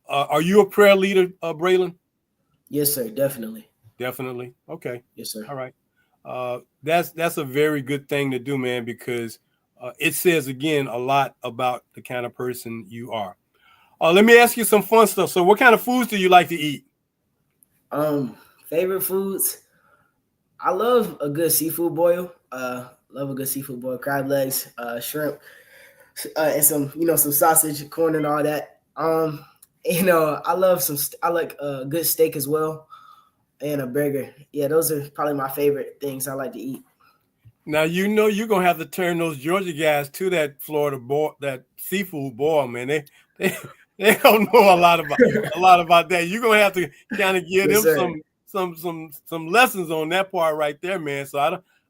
Are you a prayer leader, Braylon? Yes, sir. Definitely. Definitely. Okay. Yes, sir. All right. That's a very good thing to do, man, because it says, again, a lot about the kind of person you are. Let me ask you some fun stuff. So what kind of foods do you like to eat? Favorite foods? I love a good seafood boil. Love a good seafood boil, crab legs, shrimp, and some sausage, corn, and all that. I like good steak as well, and a burger. Yeah, those are probably my favorite things I like to eat. Now you're gonna have to turn those Georgia guys to that Florida boil, that seafood boil, man. They don't know a lot about that. You're gonna have to kind of give them some lessons on that part right there, man. So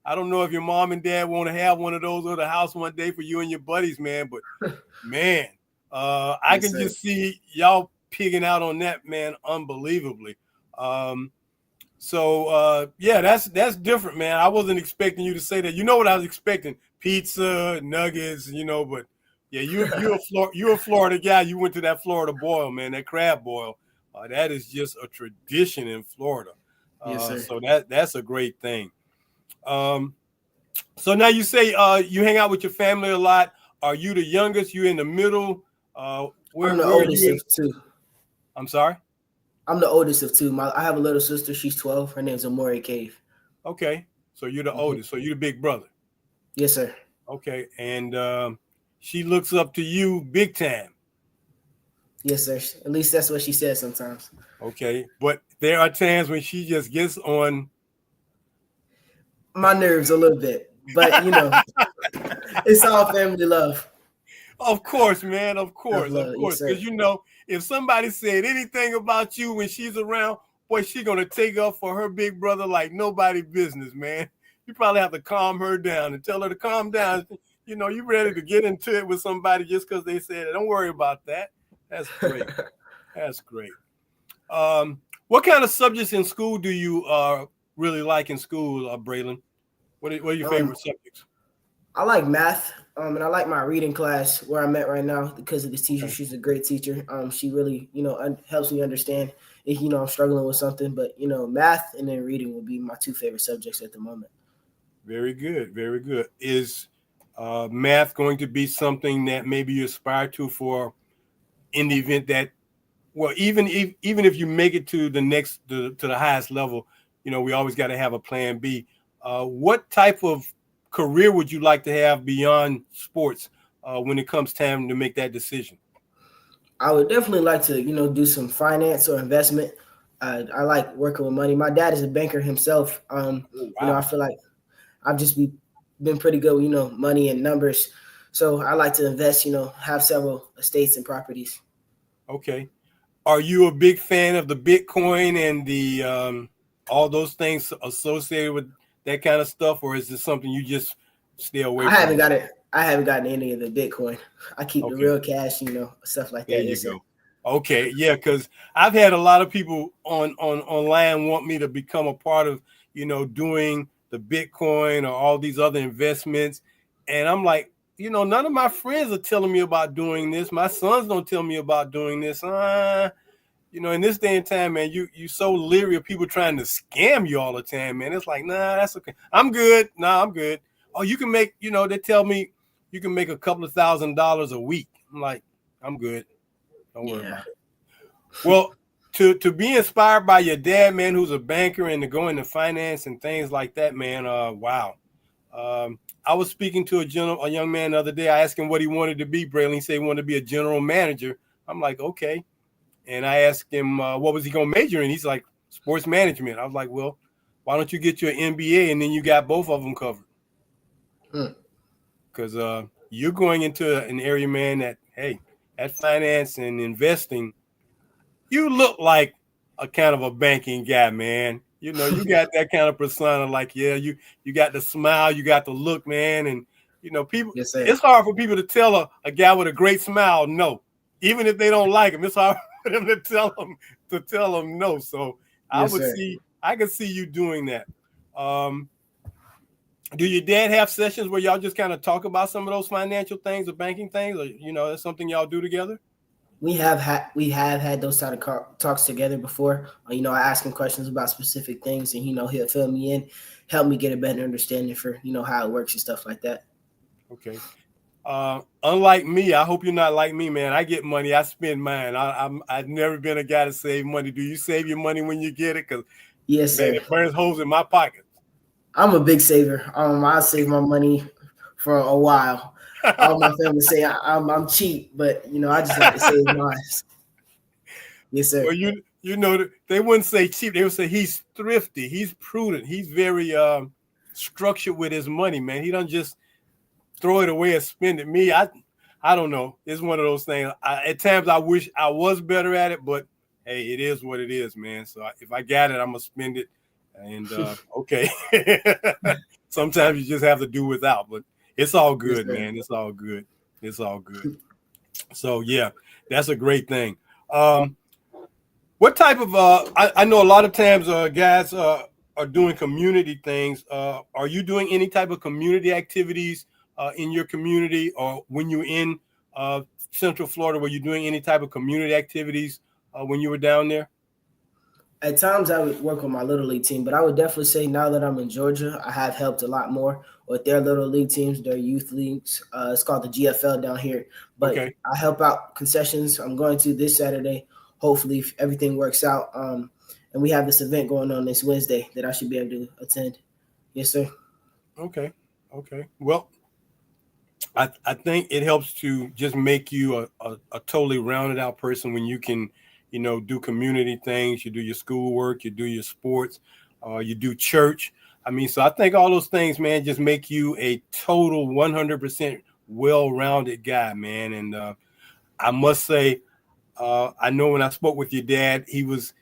I don't know if your mom and dad want to have one of those at the house one day for you and your buddies, man. But man, I can just see y'all pigging out on that, man, unbelievably. So that's different, man. I wasn't expecting you to say that. You know what I was expecting? Pizza, nuggets, but yeah, you're a Florida guy. You went to that Florida boil, man, that crab boil. That is just a tradition in Florida. Yes, sir. So that's a great thing. So now you say you hang out with your family a lot. Are you the youngest? You in the middle? I'm the oldest of two. I'm sorry? I'm the oldest of two. I have a little sister. She's 12. Her name's Amore Cave. Okay. So you're the oldest. So you're the big brother. Yes, sir. Okay. And she looks up to you big time. Yes, sir. At least that's what she says sometimes. Okay. But there are times when she just gets on my nerves a little bit. But, it's all family love. Of course, man. Of course. Yes, because, if somebody said anything about you when she's around, boy, she's going to take up for her big brother like nobody business, man. You probably have to calm her down and tell her to calm down. You're ready to get into it with somebody just because they said it. Don't worry about that. That's great. That's great. What kind of subjects in school do you really like in school, Braylon? What are your favorite subjects? I like math. And I like my reading class where I'm at right now because of this teacher. Okay. She's a great teacher. She really, helps me understand if, I'm struggling with something. But, math and then reading would be my two favorite subjects at the moment. Very good. Very good. Is math going to be something that maybe you aspire to for in the event that, well, even if you make it to to the highest level, we always got to have a plan B. What type of career would you like to have beyond sports when it comes time to make that decision? I would definitely like to, do some finance or investment. I like working with money. My dad is a banker himself. Oh, wow. I feel like I've just been pretty good with, money and numbers. So I like to invest, have several estates and properties. Okay. Are you a big fan of the Bitcoin and the all those things associated with that kind of stuff, or is this something you just stay away I haven't from? got it. I haven't gotten any of the Bitcoin. I keep the Okay. real cash, stuff like There that. you Yes, sir. go. Okay, yeah, because I've had a lot of people on online want me to become a part of, doing the Bitcoin or all these other investments, and I'm like, none of my friends are telling me about doing this. My sons don't tell me about doing this. In this day and time, man, you so leery of people trying to scam you all the time, man. It's like, nah, that's okay. I'm good. Nah, I'm good. Oh, you can make, they tell me you can make a couple of $1,000s a week. I'm like, I'm good. Don't worry Yeah. about it. Well, to be inspired by your dad, man, who's a banker, and to go into finance and things like that, man. Wow. I was speaking to a young man the other day. I asked him what he wanted to be. Braylon, he said he wanted to be a general manager. I'm like, okay. And I asked him what was he going to major in. He's like, sports management. I was like, well, why don't you get your MBA and then you got both of them covered? Because you're going into an area, man, that, hey, that finance and investing, you look like a kind of a banking guy, man. You got that kind of persona, like, yeah, you got the smile, you got the look, man. And people, Yes, sir. it's hard for people to tell a guy with a great smile no. Even if they don't like him, it's hard for them to tell them no. So Yes, sir. I could see you doing that. Um, do your dad have sessions where y'all just kind of talk about some of those financial things or banking things, or that's something y'all do together? We have had those type of talks together before. I ask him questions about specific things, and he'll fill me in, help me get a better understanding for how it works and stuff like that. Okay. Unlike me, I hope you're not like me, man. I get money, I spend mine. I've never been a guy to save money. Do you save your money when you get it? Because Yes, man, sir. it burns holes in my pocket. I'm a big saver. I save my money for a while. All my family say I'm cheap, but I just like to save mine. Yes, Well, sir. they wouldn't say cheap. They would say he's thrifty. He's prudent. He's very structured with his money, man. He doesn't just throw it away and spend it. Me, I don't know. It's one of those things. At times, I wish I was better at it, but hey, it is what it is, man. So if I got it, I'm gonna spend it. And okay, sometimes you just have to do without, but it's all Yes, good, sir. man. It's all good. It's all good. So yeah, that's a great thing. Um, what type of I know a lot of times guys are doing community things. Are you doing any type of community activities in your community, or when you're in Central Florida, were you doing any type of community activities when you were down there? At times, I would work with my little league team, but I would definitely say now that I'm in Georgia, I have helped a lot more with their little league teams, their youth leagues. It's called the GFL down here, but Okay. I help out concessions. I'm going to this Saturday. Hopefully, if everything works out. And we have this event going on this Wednesday that I should be able to attend. Yes, sir. Okay. Okay. Well, I think it helps to just make you a totally rounded out person when you can, do community things, you do your schoolwork, you do your sports, you do church. I mean, so I think all those things, man, just make you a total 100% well-rounded guy, man. And I must say, I know when I spoke with your dad, he was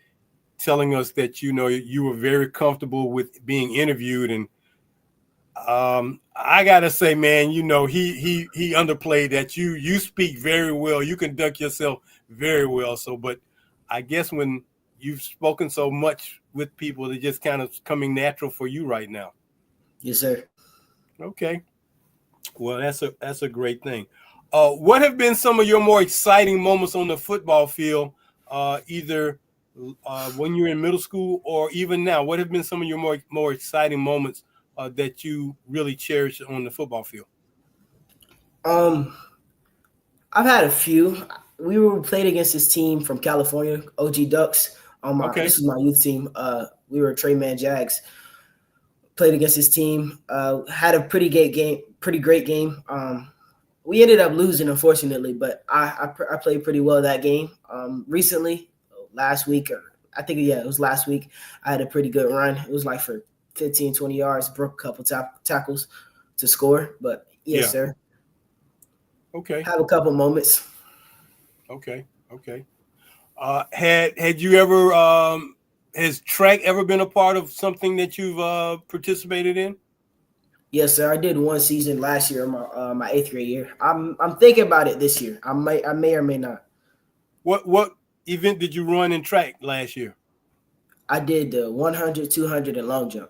telling us that, you were very comfortable with being interviewed. And I gotta say, man, he underplayed that. You speak very well. You conduct yourself very well. So, but I guess when you've spoken so much with people, it just kind of coming natural for you right now. Yes, sir. Okay. Well, that's a great thing. What have been some of your more exciting moments on the football field, either when you were in middle school or even now? What have been some of your more exciting moments that you really cherish on the football field? Um, I've had a few. We were played against this team from California, OG Ducks. Okay. This is my youth team. We were Trey Man Jags. Played against this team. Had a pretty great game. We ended up losing, unfortunately, but I played pretty well that game. Recently, last week, or I think, yeah, it was last week, I had a pretty good run. It was like for 15, 20 yards, broke a couple tackles to score. But yes, Yeah. sir. Okay. Have a couple moments. Okay. Okay. Had you ever has track ever been a part of something that you've participated in? Yes, sir. I did one season last year, my eighth grade year. I'm thinking about it this year. I may or may not. What event did you run in track last year? I did the 100, 200, and long jump.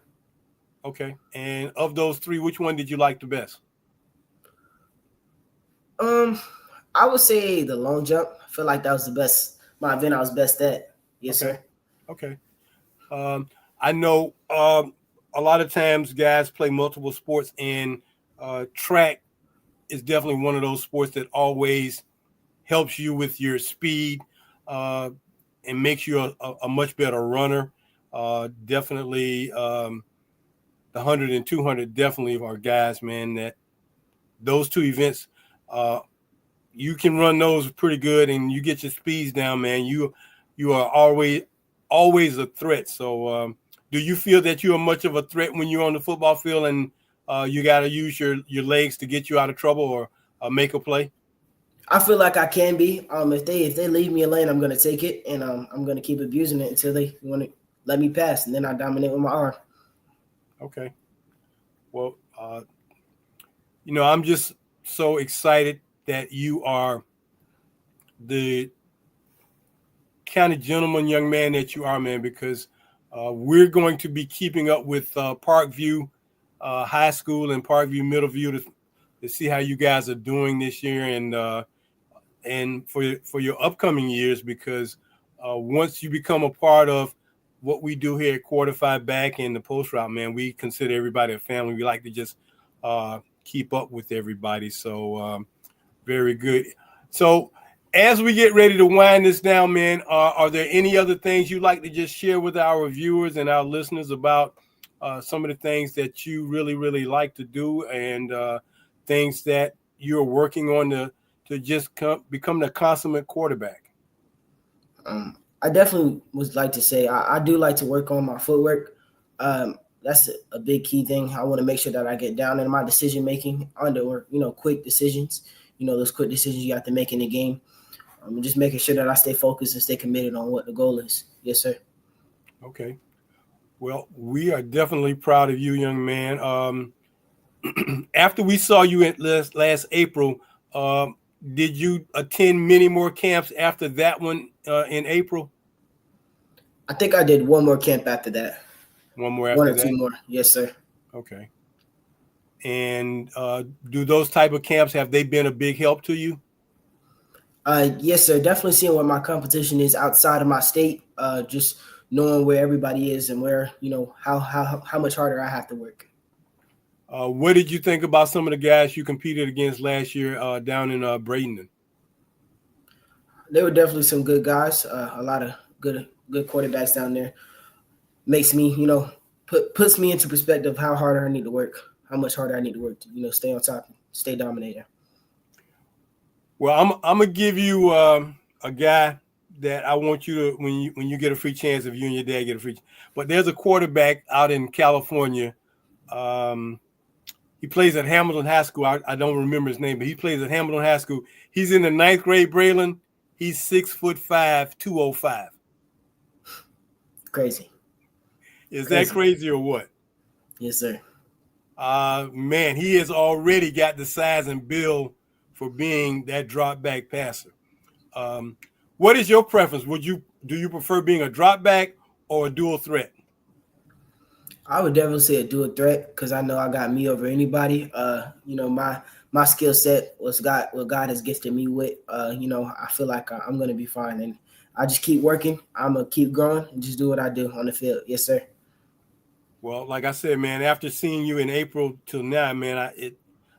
Okay. And of those three, which one did you like the best? I would say the long jump. I feel like that was my event I was best at. Yes, Okay. sir. Okay. I know a lot of times guys play multiple sports, and track is definitely one of those sports that always helps you with your speed and makes you a much better runner. Definitely the 100 and 200 definitely are guys, man, that those two events, you can run those pretty good and you get your speeds down, man. You are always a threat. So do you feel that you are much of a threat when you're on the football field and you got to use your legs to get you out of trouble or make a play? I feel like I can be. If they leave me a lane, I'm gonna take it, and I'm gonna keep abusing it until they want to let me pass, and then I dominate with my arm. Okay. Well, I'm just so excited that you are the kind of gentleman, young man that you are, man, because we're going to be keeping up with Parkview High School and Parkview Middleview to see how you guys are doing this year and for your upcoming years, because once you become a part of what we do here at Quarter Five Back and the Post Route, man, we consider everybody a family. We like to just keep up with everybody. So very good. So as we get ready to wind this down, man, are there any other things you'd like to just share with our viewers and our listeners about some of the things that you really, really like to do and things that you're working on to just become the consummate quarterback? I definitely would like to say I do like to work on my footwork. That's a big key thing. I want to make sure that I get down in my decision making under quick decisions. Those quick decisions you have to make in the game. Just making sure that I stay focused and stay committed on what the goal is. Yes, sir. Okay. Well, we are definitely proud of you, young man. After we saw you at last April, did you attend many more camps after that one in April? I think I did one more camp after that. One more One after or that? two more. Yes, sir. Okay. And do those type of camps, have they been a big help to you? Yes, sir. Definitely seeing what my competition is outside of my state. Just knowing where everybody is and where how much harder I have to work. What did you think about some of the guys you competed against last year down in Braylon? There were definitely some good guys. A lot of good quarterbacks down there. Makes me, puts me into perspective how harder I need to work, how much harder I need to work to, stay on top, stay dominating. Well, I'm gonna give you a guy that I want you to when you get a free chance, if you and your dad get a free. But there's a quarterback out in California. He plays at Hamilton High School. I don't remember his name, but he plays at Hamilton High School. He's in the 9th grade, Braylon. He's 6'5", 205. Crazy. Is that crazy or what? Yes, sir. Man, he has already got the size and build for being that drop back passer. What is your preference? Do you prefer being a drop back or a dual threat? I would definitely say a dual threat because I know I got me over anybody. My skill set was what God has gifted me with. I feel like I'm gonna be fine, and I just keep working. I'm gonna keep growing and just do what I do on the field. Yes, sir. Well, like I said, man, after seeing you in April till now, man,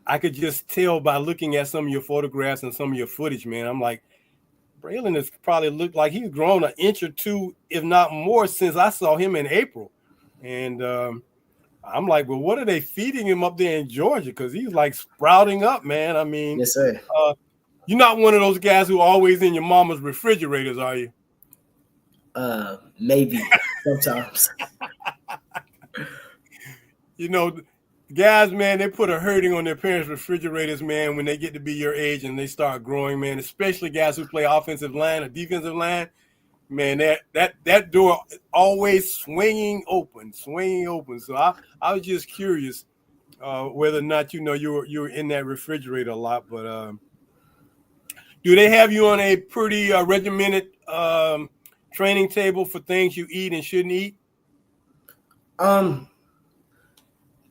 I could just tell by looking at some of your photographs and some of your footage, man. I'm like, Braylon has probably looked like he's grown an inch or two, if not more, since I saw him in April. And I'm like, well, what are they feeding him up there in Georgia? Because he's like sprouting up, man. I mean, Yes, sir. you're not one of those guys who are always in your mama's refrigerators, are you? Maybe sometimes. You know, guys, man, they put a hurting on their parents' refrigerators, man, when they get to be your age and they start growing, man. Especially guys who play offensive line or defensive line, man. That door always swinging open. So I was just curious whether or not you were in that refrigerator a lot. But do they have you on a pretty regimented training table for things you eat and shouldn't eat? Um,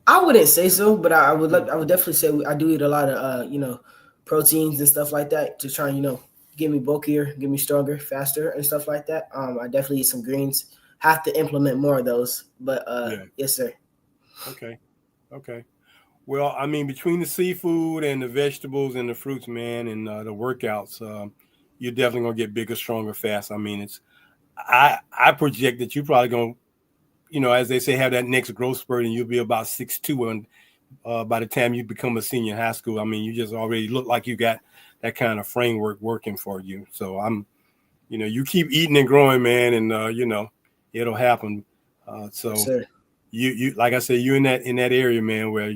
I wouldn't say so, but I would definitely say I do eat a lot of proteins and stuff like that to try and get me bulkier, get me stronger, faster, and stuff like that. I definitely eat some greens. Have to implement more of those, but Yeah. yes, sir. Okay. Well, I mean, between the seafood and the vegetables and the fruits, man, and the workouts, you're definitely gonna get bigger, stronger, fast. I mean, I project that you're probably gonna, as they say, have that next growth spurt, and you'll be about 6'2", and by the time you become a senior in high school, I mean, you just already look like you got that kind of framework working for you. So you keep eating and growing, man, and it'll happen. So Yes, sir. you like I said, you in that area, man, where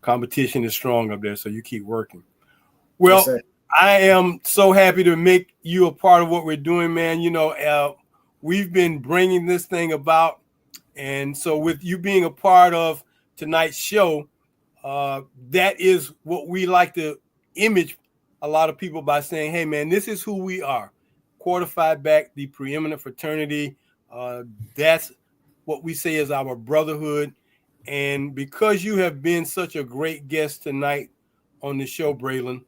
competition is strong up there, so you keep working. Yes, Well, sir. I am so happy to make you a part of what we're doing, man. We've been bringing this thing about, and so with you being a part of tonight's show, that is what we like to image a lot of people by saying, hey, man, this is who we are. Quarterfied back, the preeminent fraternity. That's what we say is our brotherhood. And because you have been such a great guest tonight on the show, Braylon,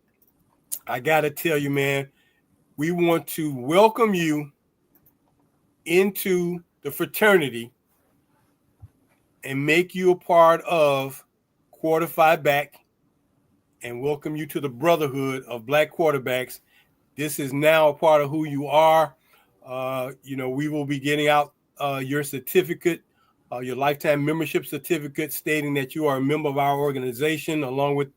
I got to tell you, man, we want to welcome you into the fraternity and make you a part of Quarterfied Back and welcome you to the brotherhood of Black quarterbacks. This is now a part of who you are. We will be getting out your certificate, your lifetime membership certificate stating that you are a member of our organization, along with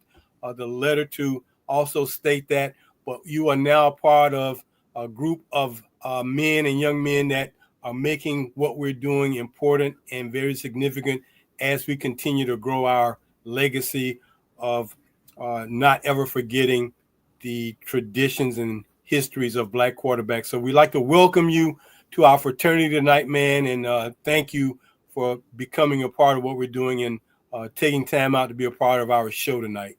the letter to also state that. But you are now a part of a group of men and young men that are making what we're doing important and very significant as we continue to grow our legacy of not ever forgetting the traditions and histories of Black quarterbacks. So we'd like to welcome you to our fraternity tonight, man, and thank you for becoming a part of what we're doing and taking time out to be a part of our show tonight.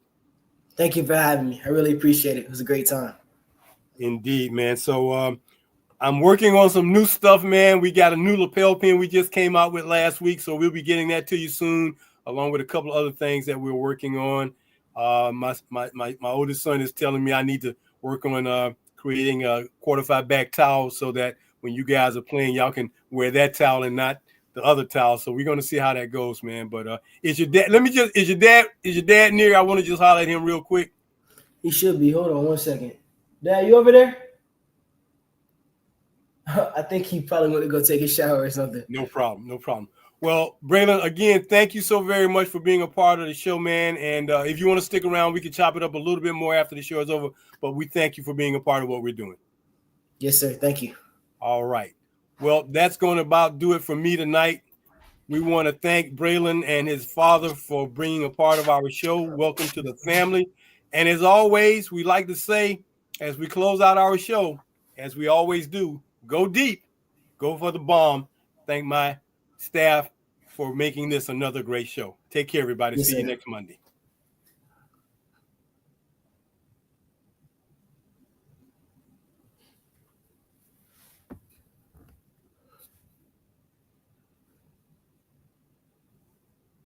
Thank you for having me. I really appreciate it. It was a great time. Indeed, man. So I'm working on some new stuff, man. We got a new lapel pin we just came out with last week, so we'll be getting that to you soon, along with a couple of other things that we're working on. My oldest son is telling me I need to work on creating a quarterfied back towel so that when you guys are playing, y'all can wear that towel and not the other towel. So we're gonna see how that goes, man. But is your dad? Is your dad near? I want to just holler at him real quick. He should be. Hold on one second. Dad, you over there? I think he probably went to go take a shower or something. No problem. Well, Braylon, again, thank you so very much for being a part of the show, man. And if you want to stick around, we can chop it up a little bit more after the show is over. But we thank you for being a part of what we're doing. Yes, sir. Thank you. All right. Well, that's going to about do it for me tonight. We want to thank Braylon and his father for being a part of our show. Welcome to the family. And as always, we like to say, as we close out our show, as we always do, go deep, go for the bomb. Thank my staff for making this another great show. Take care, everybody. Yes, See you sir. next Monday.